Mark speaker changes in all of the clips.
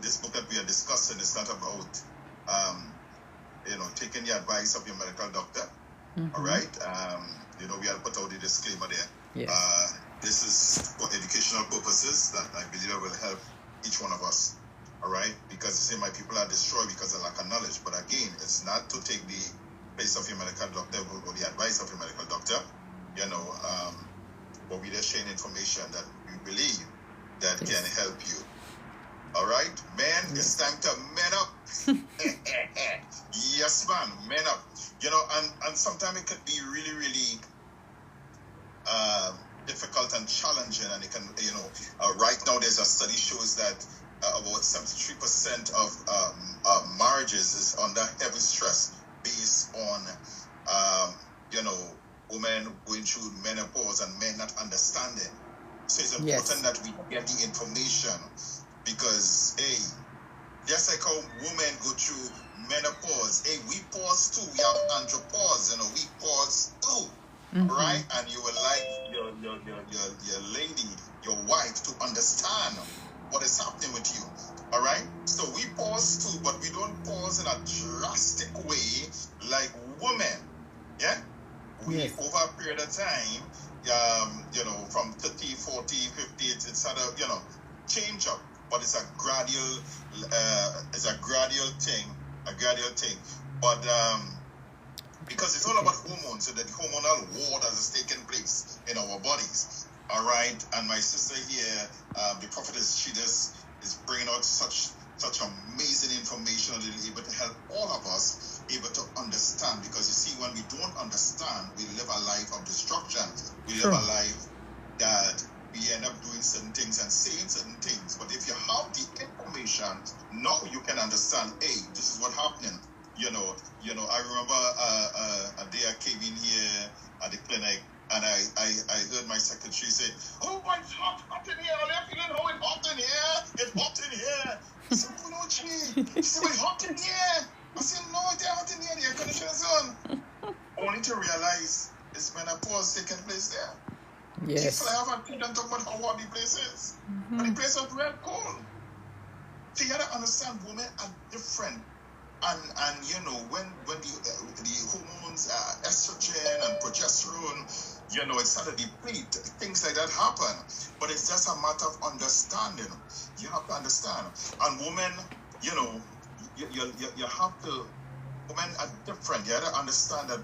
Speaker 1: this book that we are discussing is not about, taking the advice of your medical doctor. All right. We have put out the disclaimer there.
Speaker 2: Yes.
Speaker 1: This is for educational purposes that I believe will help each one of us. All right. Because you say my people are destroyed because of lack of knowledge. But again, it's not to take the place of your medical doctor or the advice of your medical doctor. But we're just sharing information that we believe that can help you. All right, men, it's time to man up. Yes, man, man up. And sometimes it could be really, really difficult and challenging. And it can, right now there's a study shows that about 73% of marriages is under heavy stress based on, women going through menopause and men not understanding. So it's important that we get the information because, just like how women go through menopause, we pause too. We have andropause, we pause too, right? And you would like your lady, your wife, to understand what is happening with you, all right? So we pause too, but we don't pause in a drastic way like women, yeah? We, over a period of time, from 30, 40, 50, it's sort of, change up, but it's a gradual thing. But because it's all about hormones, so the hormonal war that is taking place in our bodies, all right? And my sister here, the prophetess, she just is bringing out such amazing information that is able to help all of us able to understand, because you see, when we don't understand, we live a life of destruction. We live a life that we end up doing certain things and saying certain things. But if you have the information, now you can understand, this is what happening. I remember a day I came in here at the clinic, and I heard my secretary say, "Oh, it's hot in here. Are you feeling how it's hot in here? It's hot in here." I said, "Oh, no, Chi." She said, "It's hot in here." I said, "No, it's hot in here. The air conditioner's on." Only to realize it's menopause taking place there.
Speaker 2: Yes.
Speaker 1: People have a and talk about how hot the place is. But the place is real cold. So you gotta understand, women are different. And when the hormones, estrogen and progesterone, it started to deplete, things like that happen. But it's just a matter of understanding. You have to understand. And women, you have to, women are different. You have to understand that,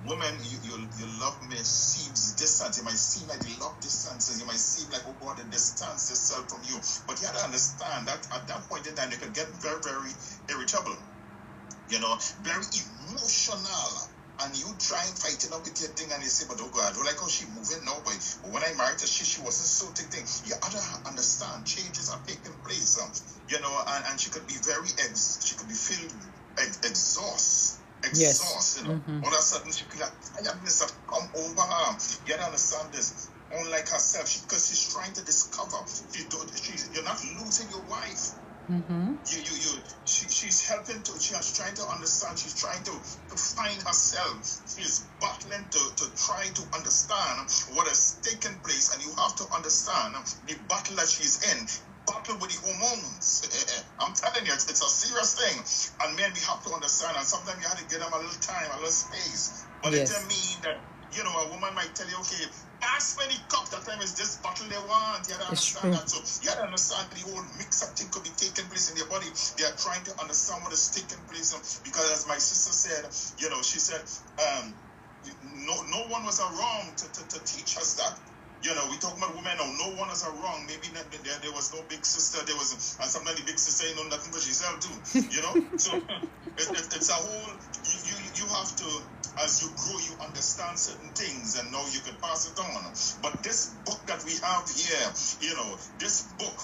Speaker 1: women, you love me seems distant. It might seem like you love distances. You might seem like, oh God, they distance yourself from you. But you have to understand that at that point in time, you can get very, very irritable. Very emotional. And you try and fighting up with your thing, and you say, but oh God, I don't like how she's moving now. But when I married her, she wasn't so thing. You have to understand, changes are taking place. And she could be she could be filled exhaust. All of a sudden she feel like tiredness have come over her. You gotta understand this. Unlike herself, because she's trying to discover. You're not losing your wife. She's helping to. She's trying to understand. She's trying to find herself. She's battling to try to understand what has taken place, and you have to understand the battle that she's in. Battle with the hormones. I'm telling you, it's a serious thing. And men, we have to understand, and sometimes you have to give them a little time, a little space. But it doesn't mean that, a woman might tell you, okay, ask me the cup, that time is this battle they want. You have to understand that. So you have to understand the whole mix-up thing could be taking place in their body. They are trying to understand what is taking place. Because as my sister said, she said, no one was around to teach us that. We talk about women now. No one is wrong. Maybe not, there was no big sister. There was, and sometimes the big sister ain't know nothing for herself too. So it's a whole. You have to, as you grow, you understand certain things, and now you can pass it on. But this book that we have here, this book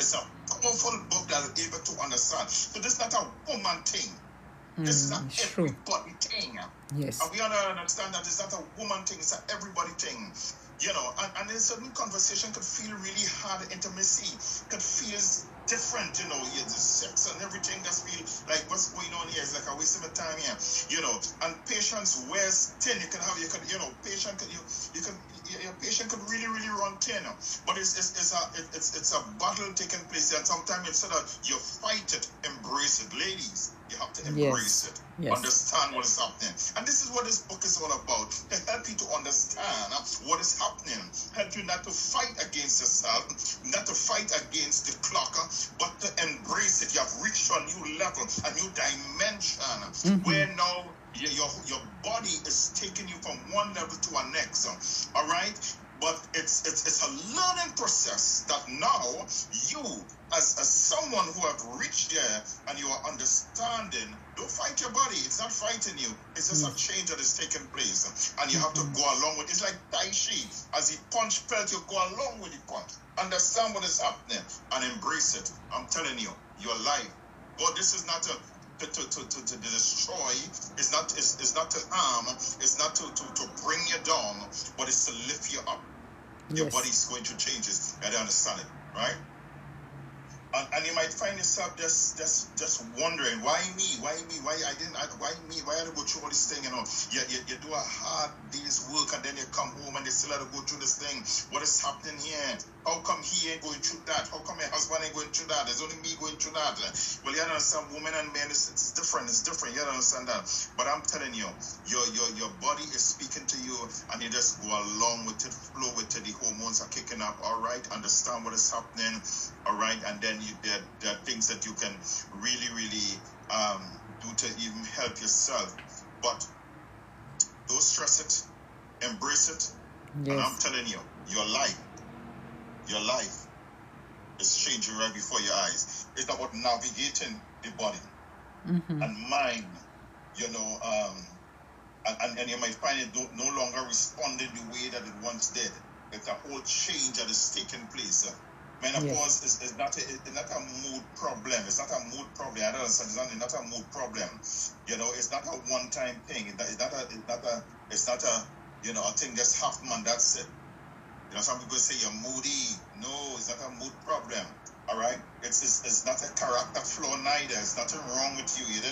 Speaker 1: is a powerful book that is able to understand. So this is not a woman thing. This is not everybody thing.
Speaker 2: Yes.
Speaker 1: And we understand that it's not a woman thing. It's an everybody thing. And a certain conversation could feel really hard. Intimacy could feel different, the sex and everything just feel like what's going on here is like a waste of time here, and patience wears thin. Patience, you can your patient could really, really run thin. But it's a battle taking place, and sometimes instead of you fight it, embrace it. Ladies, you have to embrace it.
Speaker 2: Yes.
Speaker 1: Understand what is happening. And this is what this book is all about, to help you to understand what is happening, help you not to fight against yourself, not to fight against the clock, but to embrace it. You have reached a new level, a new dimension, where now your body is taking you from one level to a next. All right? But it's a learning process that now you, as someone who have reached there and you are understanding, don't fight your body. It's not fighting you. It's just a change that is taking place. And you have to go along with it. It's like Tai Chi. As he punch felt, you go along with the punch. Understand what is happening and embrace it. I'm telling you, your life. God, this is not to destroy, it's not to harm, it's not to bring you down, but it's to lift you up. Your body's going to change it. You gotta understand it, right? And you might find yourself just wondering, why me? Why me? Why I had to go through all this thing, you know? You do a hard day's work and then you come home and you still have to go through this thing. What is happening here? How come he ain't going through that? How come my husband ain't going through that? There's only me going through that. Well, you understand, women and men, it's different. It's different. You understand that. But I'm telling you, your body is speaking to you, and you just go along with it, flow with it. The hormones are kicking up. All right, understand what is happening. All right, and then there are things that you can really do to even help yourself. But don't stress it. Embrace it. And I'm telling you, your life is changing right before your eyes. It's about navigating the body and mind, you know, and you might find it no longer responding the way that it once did. It's a whole change that is taking place. Menopause is not a mood problem. It's not a mood problem. I don't understand. It's not a mood problem. You know, it's not a one-time thing. It's not a you know, a thing that's half man. That's it. You know, some people say you're moody. No, it's not a mood problem. All right, it's not a character flaw neither. It's nothing wrong with you. You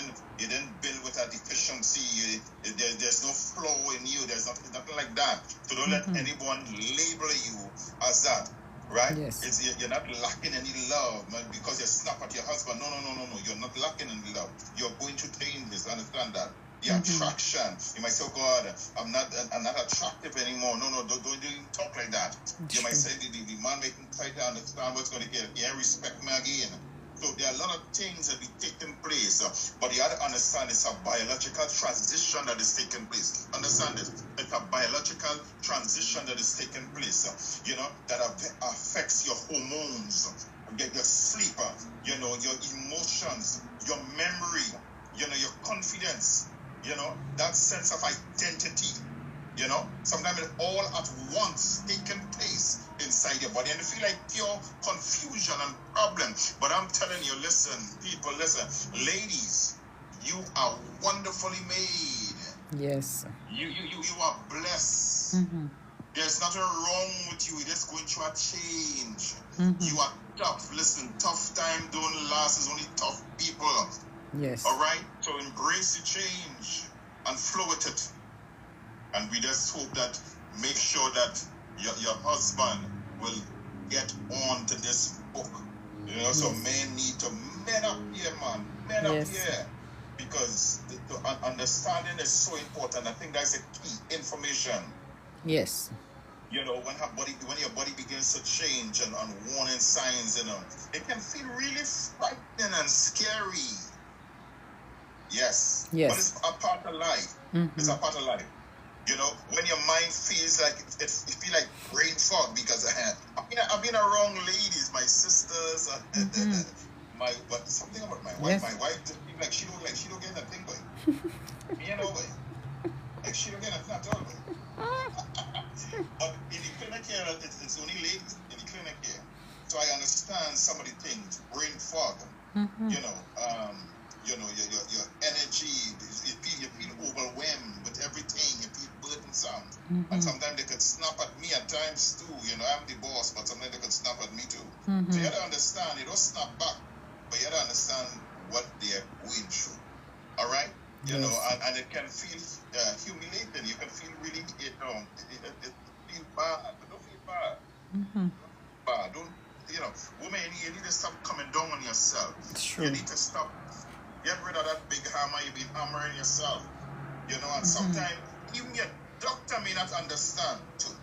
Speaker 1: didn't build with a deficiency. There's no flaw in you. There's nothing like that. So don't let anyone label you as that. Right?
Speaker 2: Yes.
Speaker 1: You're not lacking any love because you snap at your husband. No. You're not lacking any love. You're going to change this. Understand that? The attraction. You might say, oh God, I'm not attractive anymore. No, don't even talk like that. You might say the man making try to understand what's going to get. Yeah, respect me again. So there are a lot of things that be taking place, but you have to understand it's a biological transition that is taking place. Understand it? It's a biological transition that is taking place, you know, that affects your hormones, your sleep, you know, your emotions, your memory, you know, your confidence, you know, that sense of identity, you know, sometimes it all at once taking place inside your body, and you feel like pure confusion and problem. But I'm telling you, listen, people, listen, ladies, you are wonderfully made.
Speaker 2: Yes.
Speaker 1: You are blessed. There's nothing wrong with you. You're just going through a change. You are tough. Listen, tough time don't last. It's only tough people.
Speaker 2: Yes.
Speaker 1: All right? So embrace the change and flow with it. And we just hope that, make sure that your husband will get on to this book. You know, so men need to men up here, man. Men up here. Because the understanding is so important. I think that's a key information.
Speaker 2: Yes.
Speaker 1: You know, when your body begins to change and warning signs, you know, it can feel really frightening and scary. Yes. But it's a part of life. It's a part of life. You know, when your mind feels like it feel like brain fog, because I've been around ladies, my sisters, but something about my wife. My wife just feel like she don't get that thing going. You know, like she don't get that at all. But in the clinic here, it's only ladies in the clinic here. So I understand some of the things, brain fog. You know, your energy, you feel overwhelmed with everything, you feel burdensome. And sometimes they could snap at me at times too. You know, I'm the boss, but sometimes they could snap at me too. So you have to understand, they don't snap back, but you have to understand what they're going through. All right? You know, and it can feel humiliating. You can feel really, you know, feel bad. Don't feel bad.
Speaker 2: Mm-hmm.
Speaker 1: Bad. Don't, you know, woman, you need to stop coming down on yourself.
Speaker 2: It's
Speaker 1: You
Speaker 2: true.
Speaker 1: need to stop. Get rid of that big hammer you've been hammering yourself. You know, and sometimes even your doctor may not understand too.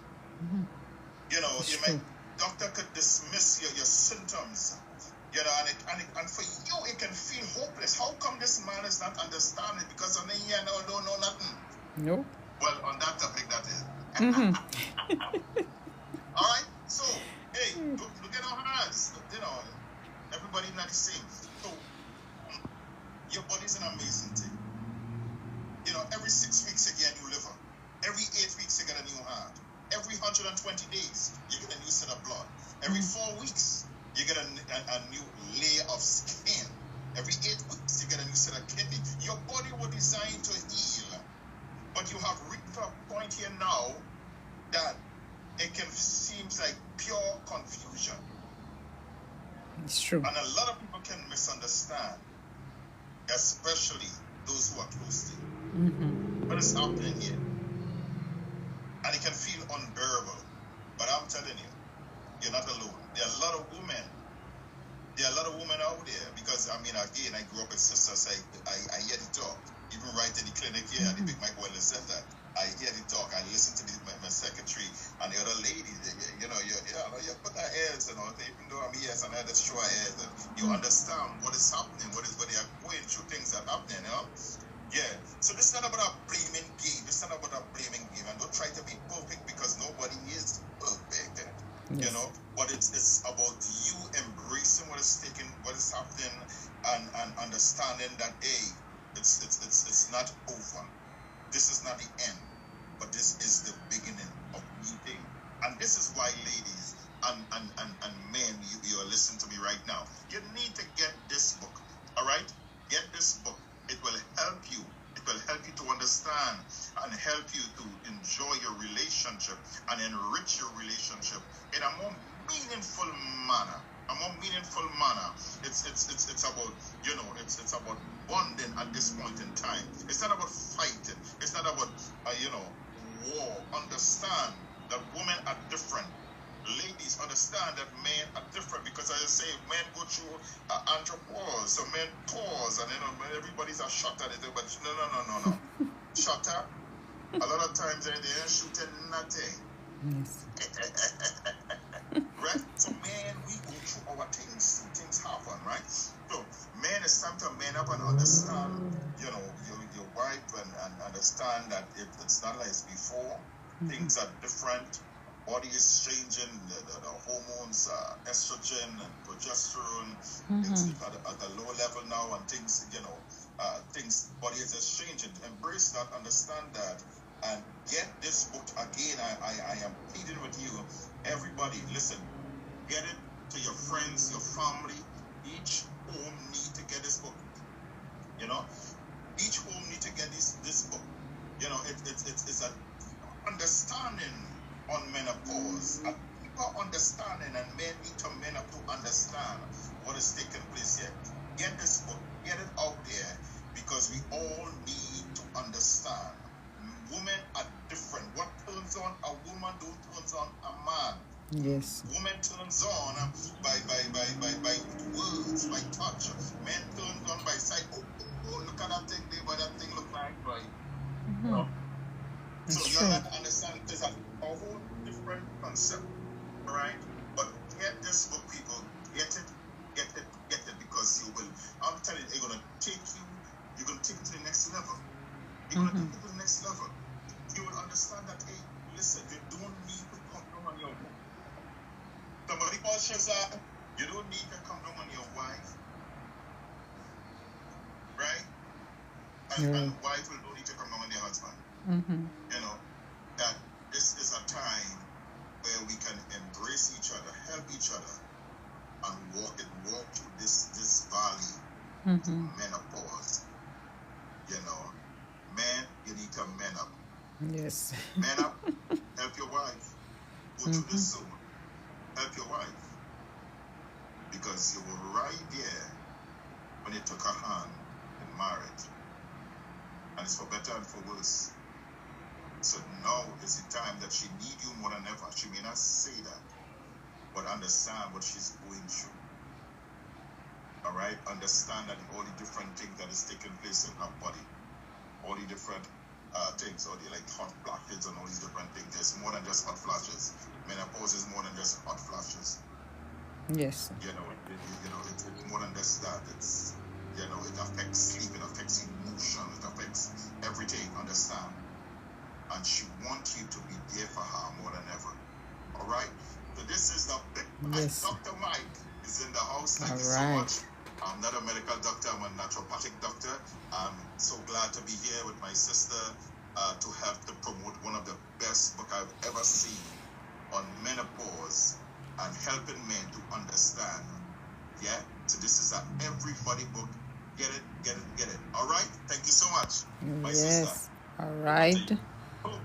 Speaker 1: You know,
Speaker 2: It's
Speaker 1: you
Speaker 2: true.
Speaker 1: might, doctor could dismiss your symptoms. You know, and for you it can feel hopeless. How come this man is not understanding? Because on the here no don't know nothing.
Speaker 2: No.
Speaker 1: Well, on that topic that is.
Speaker 2: Mm-hmm.
Speaker 1: All right. So, hey, look at our hands. You know, everybody not the same. So, your body's an amazing thing. You know, every 6 weeks you get a new liver. Every 8 weeks you get a new heart. Every 120 days you get a new set of blood. Every 4 weeks you get a new layer of skin. Every 8 weeks you get a new set of kidney. Your body was designed to heal, but you have reached a point here now that it can seems like pure confusion.
Speaker 2: It's true.
Speaker 1: And a lot of people can misunderstand, especially those who are close to you. What is happening here? And it can feel unbearable. But I'm telling you, you're not alone. There are a lot of women. There are a lot of women out there because, I mean, again, I grew up with sisters. I hear the talk. Even right in the clinic here, the big Mike Boyle said that. I hear the talk. I listen to my secretary and the other ladies. You know, you put their ears, you know, even though I'm here and I destroy ears, and you understand what is happening, what they are going through, things that are happening, you know? Yeah. So this is not about a blaming game. This is not about a blaming game. And don't try to be perfect because nobody is perfect. Yes. You know, but it's about you embracing what is happening, and understanding that it's not over. This is not the end, but this is the beginning of new thing. And this is why, ladies and men, you are listening to me right now. You need to get this book. All right, get this book. It will help you. It will help you to understand and help you to enjoy your relationship and enrich your relationship in a more meaningful manner. A more meaningful manner. It's about, you know, it's about bonding at this point in time. It's not about fighting. It's not about you know, war. Understand that women are different. Ladies, understand that men are different, because as I say, men go through andropause, so men pause, and you know, everybody's a shot at it, but no. Shutter, a lot of times they ain't shooting nothing.
Speaker 2: Yes.
Speaker 1: Right? So men, we go through our things happen, right? So men, it's time to man up and understand, you know, your wife, and understand that it's not like before. Things are different. Body is changing, the hormones, estrogen and progesterone, it's at a low level now, and things, you know, body is just changing. Embrace that, understand that, and get this book. Again, I am pleading with you, everybody, listen, get it to your friends, your family. Each home need to get this book. You know, each home need to get this book. You know, it's an understanding on menopause, a deeper understanding, and men need to men up to understand what is taking place here. Get this book, get it out there, because we all need to understand. Women are different. What turns on a woman don't turns on a man.
Speaker 2: Yes.
Speaker 1: Woman turns on by words, by touch. Men turns on by sight. Oh, look at that thing there, but that thing look like, right? You know? So you have to understand there's a whole different concept, all right? But get this book, people. Get it, because you will. I'm telling you, you're gonna take it to the next level. You're gonna take it to the next level. You will understand that, hey, listen, you don't need to come down on your wife. Somebody calls Shazad, you don't need to come down on your wife, right? And wife will don't need to come down on their husband. You know, that this is a time where we can embrace each other, help each other, and walk through this valley to menopause. You know, men, you need to man up.
Speaker 2: Yes.
Speaker 1: Man up, help your wife. Go through this soon. Help your wife. Because you were right there when you took her hand in marriage. And it's for better and for worse. So now is the time that she need you more than ever. She may not say that, but understand what she's going through. All right? Understand that all the different things that is taking place in her body, all the different things, or the like hot flashes and all these different things. There's more than just hot flashes. Menopause is more than just hot flashes.
Speaker 2: Yes.
Speaker 1: You know, it's more than just that. It's, you know, it affects sleep, it affects emotion, it affects everything. Understand? And she wants you to be there for her more than ever. All right? So this is the big
Speaker 2: Yes.
Speaker 1: Dr. Mike is in the house. Thank
Speaker 2: All
Speaker 1: you so
Speaker 2: right.
Speaker 1: much. I'm not a medical doctor, I'm a naturopathic doctor. I'm so glad to be here with my sister to help to promote one of the best book I've ever seen on menopause and helping men to understand. Yeah? So this is a everybody book. Get it, get it, get it. All right? Thank you so much, my sister.
Speaker 2: Yes. All right.
Speaker 1: Boom.